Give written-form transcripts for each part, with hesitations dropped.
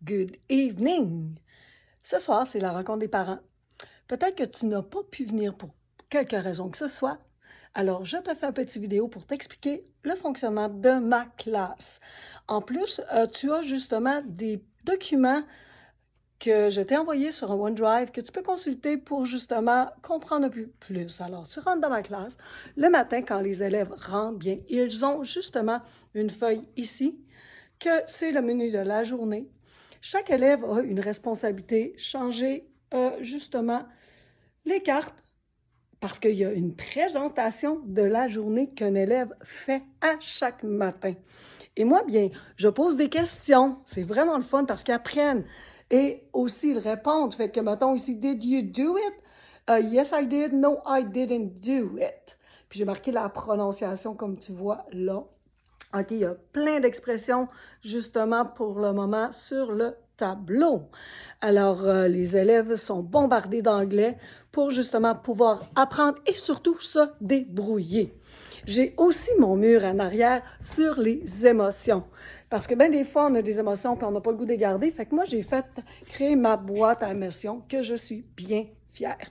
Good evening! Ce soir, c'est la rencontre des parents. Peut-être que tu n'as pas pu venir pour quelque raison que ce soit. Alors, je te fais une petite vidéo pour t'expliquer le fonctionnement de ma classe. En plus, tu as justement des documents que je t'ai envoyés sur un OneDrive que tu peux consulter pour justement comprendre un peu plus. Alors, tu rentres dans ma classe. Le matin, quand les élèves rentrent, bien, ils ont justement une feuille ici que c'est le menu de la journée. Chaque élève a une responsabilité, changer justement les cartes parce qu'il y a une présentation de la journée qu'un élève fait à chaque matin. Et moi, bien, je pose des questions. C'est vraiment le fun parce qu'ils apprennent. Et aussi, ils répondent. Fait que, mettons ici, did you do it? Yes, I did. No, I didn't do it. Puis j'ai marqué la prononciation comme tu vois là. OK, il y a plein d'expressions justement pour le moment sur le tableau. Alors, les élèves sont bombardés d'anglais pour justement pouvoir apprendre et surtout se débrouiller. J'ai aussi mon mur en arrière sur les émotions. Parce que bien des fois, on a des émotions et on n'a pas le goût de les garder. Fait que moi, j'ai fait créer ma boîte à émotions que je suis bien fière.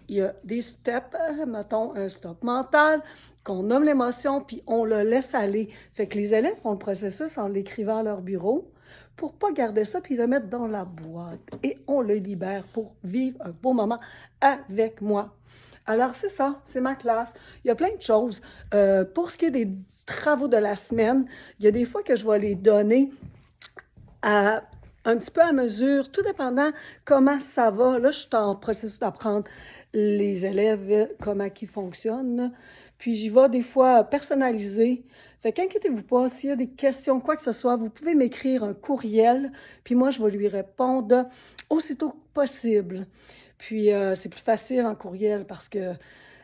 Il y a des steps, mettons un stop mental, qu'on nomme l'émotion, puis on le laisse aller. Fait que les élèves font le processus en l'écrivant à leur bureau pour ne pas garder ça, puis le mettre dans la boîte. Et on le libère pour vivre un beau moment avec moi. Alors, c'est ça, c'est ma classe. Il y a plein de choses. Pour ce qui est des travaux de la semaine, il y a des fois que je vais les donner un petit peu à mesure, tout dépendant comment ça va. Là, je suis en processus d'apprendre les élèves, comment ils fonctionnent. Puis, j'y vais des fois personnaliser. Fait qu'inquiétez-vous pas, s'il y a des questions, quoi que ce soit, vous pouvez m'écrire un courriel, puis moi, je vais lui répondre aussitôt que possible. Puis, c'est plus facile en courriel parce que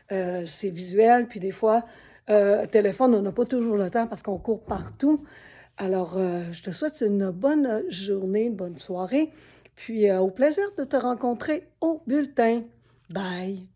c'est visuel, puis des fois, téléphone, on n'a pas toujours le temps parce qu'on court partout. Alors, je te souhaite une bonne journée, une bonne soirée, puis au plaisir de te rencontrer au bulletin. Bye!